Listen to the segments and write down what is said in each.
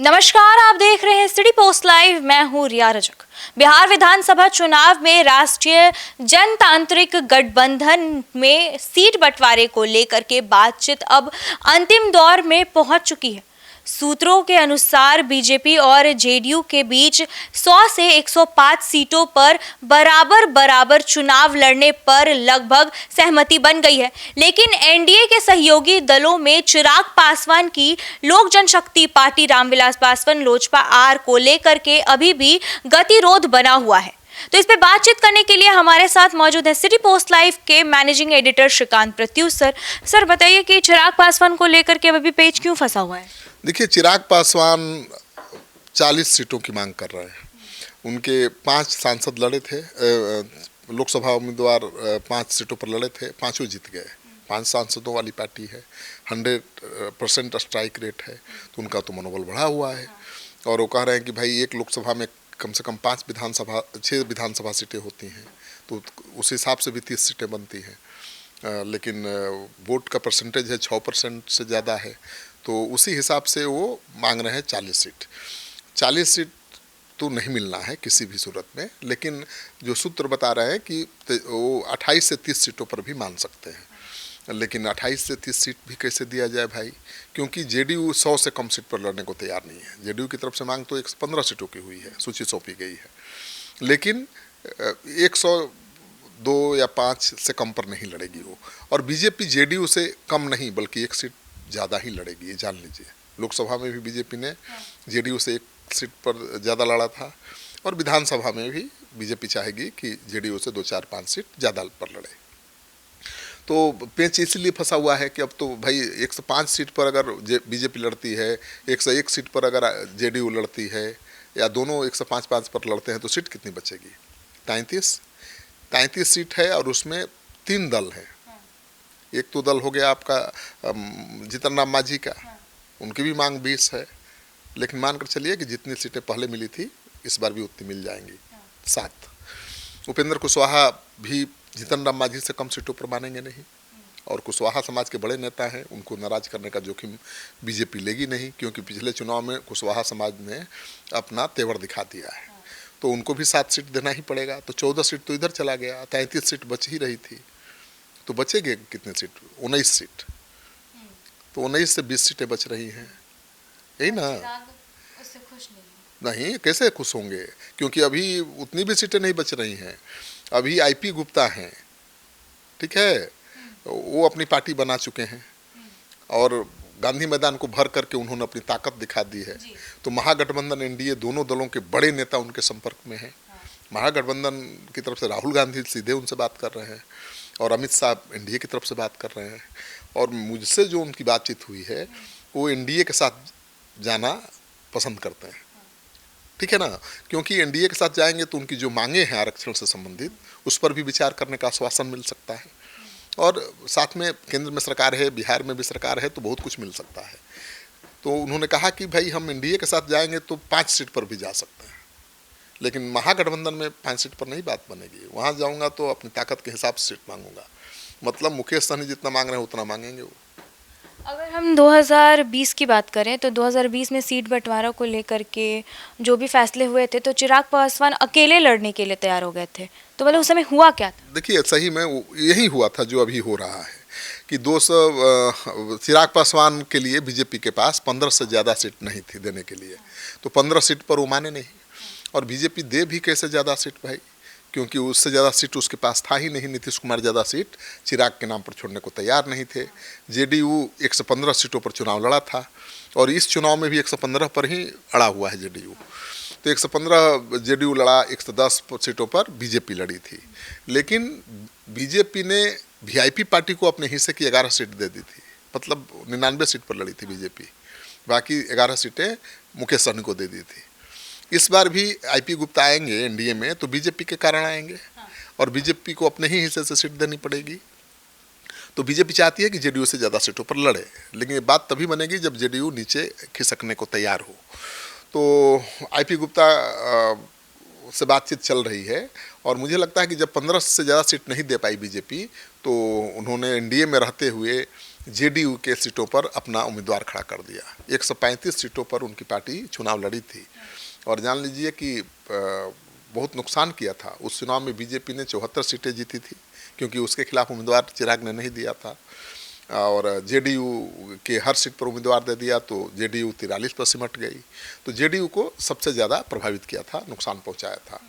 नमस्कार, आप देख रहे हैं सिटी पोस्ट लाइव। मैं हूं रिया रजक। बिहार विधानसभा चुनाव में राष्ट्रीय जनतांत्रिक गठबंधन में सीट बंटवारे को लेकर के बातचीत अब अंतिम दौर में पहुंच चुकी है। सूत्रों के अनुसार बीजेपी और जेडीयू के बीच 100 से 105 सीटों पर बराबर चुनाव लड़ने पर लगभग सहमति बन गई है। लेकिन एनडीए के सहयोगी दलों में चिराग पासवान की लोक जनशक्ति पार्टी रामविलास पासवान लोजपा आर को लेकर के अभी भी गतिरोध बना हुआ है। तो इस पे बातचीत करने के लिए हमारे साथ मौजूद है सिटी पोस्ट लाइव के managing editor Shrikant Pratyush sir. Sir बताइए कि चिराग पासवान को लेकर के अभी पेच क्यों फंसा हुआ है? देखिए, चिराग पासवान 40 सीटों की मांग कर रहे हैं। उनके 5 सांसद लड़े थे, लोकसभा उम्मीदवार 5 सीटों पर लड़े थे, पांचों जीत गए। 5 सांसदों वाली पार्टी है, 100% स्ट्राइक रेट है, तो उनका तो मनोबल बढ़ा हुआ है। और वो कह रहे हैं कि भाई एक लोकसभा में कम से कम 6 विधानसभा सीटें होती हैं, तो उस हिसाब से भी 30 सीटें बनती हैं। लेकिन वोट का परसेंटेज है 6% से ज़्यादा है, तो उसी हिसाब से वो मांग रहे हैं 40 सीट। 40 सीट तो नहीं मिलना है किसी भी सूरत में, लेकिन जो सूत्र बता रहे हैं कि वो 28 से 30 सीटों पर भी मान सकते हैं। लेकिन 28 से 30 सीट भी कैसे दिया जाए भाई, क्योंकि जेडीयू 100 से कम सीट पर लड़ने को तैयार नहीं है। जेडीयू की तरफ से मांग तो 115 सीटों की हुई है, सूची सौंपी गई है, लेकिन 102 या 5 से कम पर नहीं लड़ेगी वो। और बीजेपी जेडीयू से कम नहीं बल्कि 1 सीट ज़्यादा ही लड़ेगी, ये जान लीजिए। लोकसभा में भी बीजेपी ने जेडीयू से 1 सीट पर ज़्यादा लड़ा था, और विधानसभा में भी बीजेपी चाहेगी कि जेडीयू से 2, 4, 5 सीट ज़्यादा पर लड़े। तो पेंच इसलिए फंसा हुआ है कि अब तो भाई 105 सीट पर अगर बीजेपी लड़ती है, 101 सीट पर अगर जेडीयू लड़ती है, या दोनों 105 पर लड़ते हैं, तो सीट कितनी बचेगी? 33 सीट है, और उसमें 3 दल हैं। एक तो दल हो गया आपका जीतन राम मांझी का, उनकी भी मांग 20 है, लेकिन मानकर चलिए कि जितनी सीटें पहले मिली थी इस बार भी उतनी मिल जाएंगी, 7। उपेंद्र कुशवाहा भी जीतन राम मांझी से कम सीटों पर मानेंगे नहीं, और कुशवाहा समाज के बड़े नेता हैं, उनको नाराज करने का जोखिम बीजेपी लेगी नहीं, क्योंकि पिछले चुनाव में कुशवाहा समाज ने अपना तेवर दिखा दिया है, तो उनको भी 7 सीट देना ही पड़ेगा। तो 14 सीट तो इधर चला गया, 33 सीट बच ही रही थी, तो बचेंगे कितने सीट? 19 सीट। तो 19 से 20 सीटें बच रही हैं, यही ना? उससे खुश नहीं, कैसे खुश होंगे, क्योंकि अभी उतनी भी सीटें नहीं बच रही हैं। अभी आईपी गुप्ता हैं, ठीक है, वो अपनी पार्टी बना चुके हैं, और गांधी मैदान को भर करके उन्होंने अपनी ताकत दिखा दी है। तो महागठबंधन एनडीए दोनों दलों के बड़े नेता उनके संपर्क में हैं। महागठबंधन की तरफ से राहुल गांधी सीधे उनसे बात कर रहे हैं, और अमित शाह एनडीए की तरफ से बात कर रहे हैं, और मुझसे जो उनकी बातचीत हुई है वो एनडीए के साथ जाना पसंद करते हैं, ठीक है ना? क्योंकि एनडीए के साथ जाएंगे तो उनकी जो मांगे हैं आरक्षण से संबंधित, उस पर भी विचार करने का आश्वासन मिल सकता है, और साथ में केंद्र में सरकार है, बिहार में भी सरकार है, तो बहुत कुछ मिल सकता है। तो उन्होंने कहा कि भाई हम एनडीए के साथ जाएंगे तो 5 सीट पर भी जा सकते हैं, लेकिन महागठबंधन में 5 सीट पर नहीं बात बनेगी। वहाँ जाऊँगा तो अपनी ताकत के हिसाब से सीट मांगूंगा, मतलब मुकेश सहनी जितना मांग रहे हैं उतना मांगेंगे वो। अगर हम 2020 की बात करें तो 2020 में सीट बंटवारा को लेकर के जो भी फैसले हुए थे, तो चिराग पासवान अकेले लड़ने के लिए तैयार हो गए थे, तो मतलब उस समय हुआ क्या था? देखिए, सही में यही हुआ था जो अभी हो रहा है कि 200 चिराग पासवान के लिए बीजेपी के पास 15 से ज़्यादा सीट नहीं थी देने के लिए, तो 15 सीट पर वो माने नहीं, और बीजेपी दे भी कैसे ज़्यादा सीट भाई, क्योंकि उससे ज़्यादा सीट उसके पास था ही नहीं। नीतीश कुमार ज़्यादा सीट चिराग के नाम पर छोड़ने को तैयार नहीं थे। जेडीयू 115 सीटों पर चुनाव लड़ा था, और इस चुनाव में भी 115 पर ही अड़ा हुआ है जेडीयू। तो 115 जेडीयू लड़ा, 110 सीटों पर बीजेपी लड़ी थी, लेकिन बीजेपी ने वीआईपी पार्टी को अपने हिस्से की 11 सीट दे दी थी, मतलब 99 सीट पर लड़ी थी बीजेपी, बाकी 11 सीटें मुकेश सहनी को दे दी थी। इस बार भी आईपी गुप्ता आएंगे एनडीए में तो बीजेपी के कारण आएंगे, और बीजेपी को अपने ही हिस्से से सीट देनी पड़ेगी। तो बीजेपी चाहती है कि जेडीयू से ज़्यादा सीटों पर लड़े, लेकिन ये बात तभी बनेगी जब जेडीयू नीचे खिसकने को तैयार हो। तो आईपी गुप्ता से बातचीत चल रही है, और मुझे लगता है कि जब 15 से ज़्यादा सीट नहीं दे पाई बीजेपी, तो उन्होंने एनडीए में रहते हुए जेडीयू के सीटों पर अपना उम्मीदवार खड़ा कर दिया। 135 सीटों पर उनकी पार्टी चुनाव लड़ी थी और जान लीजिए कि बहुत नुकसान किया था। उस चुनाव में बीजेपी ने 74 सीटें जीती थी क्योंकि उसके खिलाफ उम्मीदवार चिराग ने नहीं दिया था और जेडीयू के हर सीट पर उम्मीदवार दे दिया तो जेडीयू 43 पर सिमट गई। तो जेडीयू को सबसे ज़्यादा प्रभावित किया था, नुकसान पहुंचाया था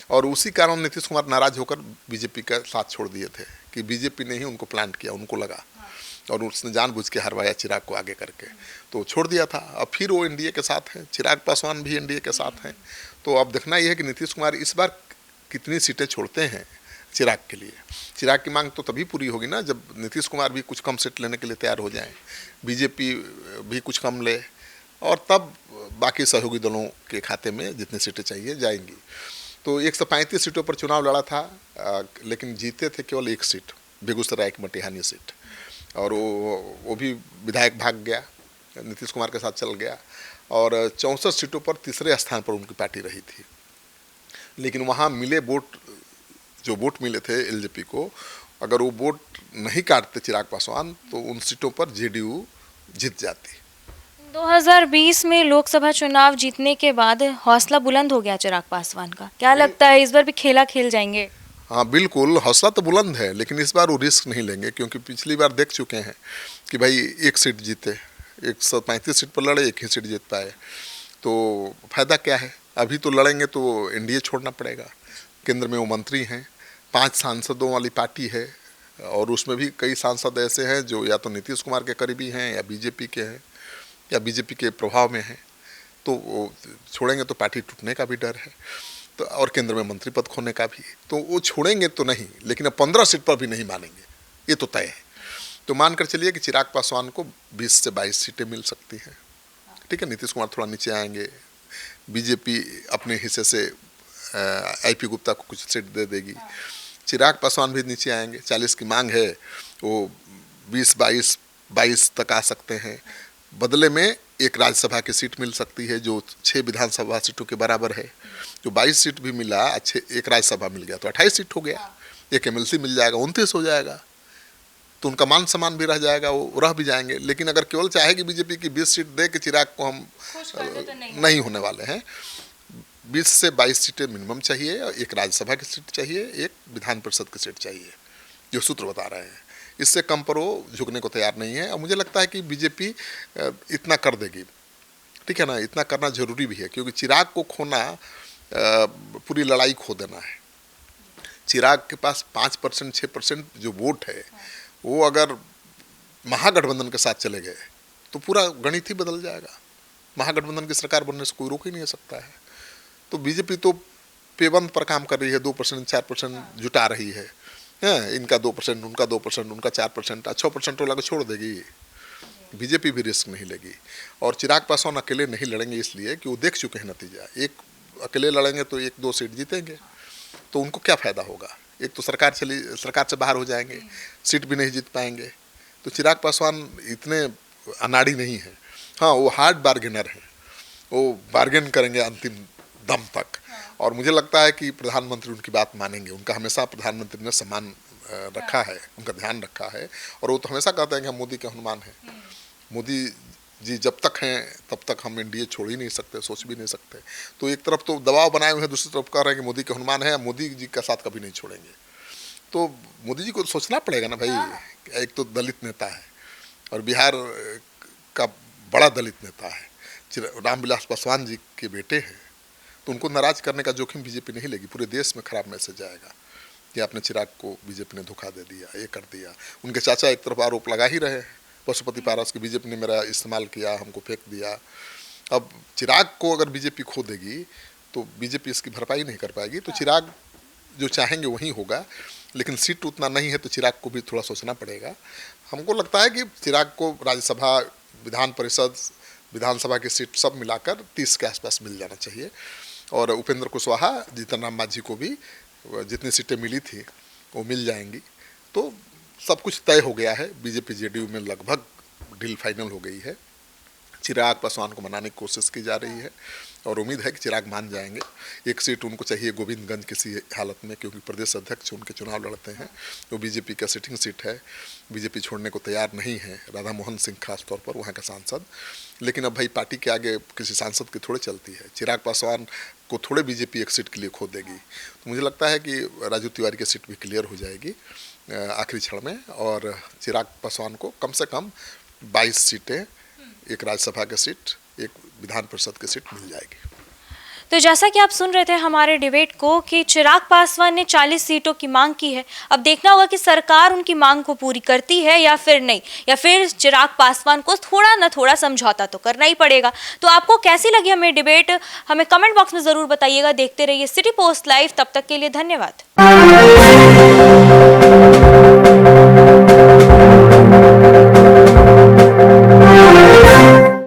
और उसी कारण नीतीश कुमार नाराज होकर बीजेपी का साथ छोड़ दिए थे कि बीजेपी ने ही उनको प्लांट किया, उनको लगा और उसने जानबूझ के हरवाया चिराग को आगे करके, तो छोड़ दिया था। अब फिर वो एनडीए के साथ हैं, चिराग पासवान भी एनडीए के साथ हैं। तो अब देखना यह है कि नीतीश कुमार इस बार कितनी सीटें छोड़ते हैं चिराग के लिए। चिराग की मांग तो तभी पूरी होगी ना जब नीतीश कुमार भी कुछ कम सीट लेने के लिए तैयार हो जाएं, बीजेपी भी कुछ कम ले और तब बाकी सहयोगी दलों के खाते में जितनी सीटें चाहिए जाएंगी। तो 135 सीटों पर चुनाव लड़ा था लेकिन जीते थे केवल एक सीट, बेगूसराय की मटिहानी सीट, और वो भी विधायक भाग गया, नीतीश कुमार के साथ चल गया और 64 सीटों पर तीसरे स्थान पर उनकी पार्टी रही थी। लेकिन वहाँ मिले वोट, जो वोट मिले थे एलजेपी को, अगर वो वोट नहीं काटते चिराग पासवान तो उन सीटों पर जेडीयू जीत जाती। 2020 में लोकसभा चुनाव जीतने के बाद हौसला बुलंद हो गया चिराग पासवान का। क्या लगता है इस बार भी खेला खेल जाएंगे? हाँ बिल्कुल, हौसला तो बुलंद है लेकिन इस बार वो रिस्क नहीं लेंगे क्योंकि पिछली बार देख चुके हैं कि भाई एक सीट जीते, 135 सीट पर लड़े, एक ही सीट जीत पाए, तो फायदा क्या है। अभी तो लड़ेंगे तो एनडीए छोड़ना पड़ेगा, केंद्र में वो मंत्री हैं, 5 सांसदों वाली पार्टी है और उसमें भी कई सांसद ऐसे हैं जो या तो नीतीश कुमार के करीबी हैं या बीजेपी के हैं या बीजेपी के प्रभाव में हैं, तो वो छोड़ेंगे तो पार्टी टूटने का भी डर है, तो और केंद्र में मंत्री पद खोने का भी, तो वो छोड़ेंगे तो नहीं, लेकिन अब 15 सीट पर भी नहीं मानेंगे, ये तो तय है। तो मानकर चलिए कि चिराग पासवान को 20 से 22 सीटें मिल सकती हैं, ठीक है। नीतीश कुमार थोड़ा नीचे आएंगे, बीजेपी अपने हिस्से से आईपी गुप्ता को कुछ सीट दे देगी, चिराग पासवान भी नीचे आएंगे, 40 की मांग है, वो 20-22 तक आ सकते हैं। बदले में एक राज्यसभा की सीट मिल सकती है जो 6 विधानसभा सीटों के बराबर है। जो 22 सीट भी मिला, अच्छे एक राज्यसभा मिल गया तो 28 सीट हो गया, एक एमएलसी मिल जाएगा, 29 हो जाएगा, तो उनका मान सम्मान भी रह जाएगा, वो रह भी जाएंगे। लेकिन अगर केवल चाहेगी बीजेपी की 20 सीट दे के चिराग को हम तो नहीं होने वाले हैं। 20 से 22 सीटें मिनिमम चाहिए, एक राज्यसभा की सीट चाहिए, एक विधान परिषद की सीट चाहिए, जो सूत्र बता रहे हैं। इससे कम पर वो झुकने को तैयार नहीं है और मुझे लगता है कि बीजेपी इतना कर देगी, ठीक है ना। इतना करना जरूरी भी है क्योंकि चिराग को खोना पूरी लड़ाई खो देना है। चिराग के पास 5% 6% जो वोट है वो अगर महागठबंधन के साथ चले गए तो पूरा गणित ही बदल जाएगा। महागठबंधन की सरकार बनने से कोई रोक ही नहीं सकता है। तो बीजेपी तो पेबंद पर काम कर रही है, 2% 4% जुटा रही है, इनका 2%, उनका 2%, उनका 4%, 6% वाला को छोड़ देगी। बीजेपी भी रिस्क नहीं लेगी और चिराग पासवान अकेले नहीं लड़ेंगे इसलिए कि वो देख चुके हैं नतीजा। एक अकेले लड़ेंगे तो 1-2 सीट जीतेंगे तो उनको क्या फ़ायदा होगा। एक तो सरकार से बाहर हो जाएंगे, सीट भी नहीं जीत पाएंगे। तो चिराग पासवान इतने अनाड़ी नहीं है, हाँ वो हार्ड बार्गेनर हैं, वो बार्गेन करेंगे अंतिम दम तक और मुझे लगता है कि प्रधानमंत्री उनकी बात मानेंगे। उनका हमेशा प्रधानमंत्री ने सम्मान रखा है, उनका ध्यान रखा है और वो तो हमेशा कहते हैं कि हम मोदी के हनुमान हैं। मोदी जी जब तक हैं तब तक हम एनडीए छोड़ ही नहीं सकते, सोच भी नहीं सकते। तो एक तरफ तो दबाव बनाए हुए हैं, दूसरी तरफ कह रहे हैं कि मोदी के हनुमान है, मोदी जी का साथ कभी नहीं छोड़ेंगे। तो मोदी जी को सोचना पड़ेगा ना भाई, एक तो दलित नेता है और बिहार का बड़ा दलित नेता है, रामविलास पासवान जी के बेटे हैं, तो उनको नाराज करने का जोखिम बीजेपी नहीं लेगी। पूरे देश में खराब मैसेज जाएगा कि आपने चिराग को बीजेपी ने धोखा दे दिया, ये कर दिया। उनके चाचा एक तरफ आरोप लगा ही रहे हैं, पशुपति पारस की बीजेपी ने मेरा इस्तेमाल किया, हमको फेंक दिया। अब चिराग को अगर बीजेपी खो देगी तो बीजेपी इसकी भरपाई नहीं कर पाएगी। तो चिराग जो चाहेंगे वही होगा, लेकिन सीट उतना नहीं है तो चिराग को भी थोड़ा सोचना पड़ेगा। हमको लगता है कि चिराग को राज्यसभा, विधान परिषद, विधानसभा की सीट सब मिलाकर 30 के आसपास मिल जाना चाहिए और उपेंद्र कुशवाहा, जीतन राम मांझी को भी जितनी सीटें मिली थी वो मिल जाएंगी। तो सब कुछ तय हो गया है, बीजेपी जेडीयू में लगभग डील फाइनल हो गई है। चिराग पासवान को मनाने की कोशिश की जा रही है और उम्मीद है कि चिराग मान जाएंगे। एक सीट उनको चाहिए गोविंदगंज किसी हालत में, क्योंकि प्रदेश अध्यक्ष उनके चुनाव लड़ते हैं, वो बीजेपी का सिटिंग सीट है, बीजेपी छोड़ने को तैयार नहीं है, राधा मोहन सिंह खास तौर पर वहाँ का सांसद। लेकिन अब भाई पार्टी के आगे किसी सांसद की थोड़ी चलती है, चिराग पासवान को थोड़े बीजेपी एक सीट के लिए खो देगी। तो मुझे लगता है कि राजू तिवारी की सीट भी क्लियर हो जाएगी आखिरी क्षण में, और चिराग पासवान को कम से कम 22 सीटें, एक राज्यसभा की सीट, एक विधान परिषद की सीट मिल जाएगी। तो जैसा कि आप सुन रहे थे हमारे डिबेट को कि चिराग पासवान ने 40 सीटों की मांग की है। अब देखना होगा कि सरकार उनकी मांग को पूरी करती है या फिर नहीं, या फिर चिराग पासवान को थोड़ा न थोड़ा समझौता तो करना ही पड़ेगा। तो आपको कैसी लगी हमें डिबेट, हमें कमेंट बॉक्स में ज़रूर बताइएगा। देखते रहिए सिटी पोस्ट लाइव, तब तक के लिए धन्यवाद।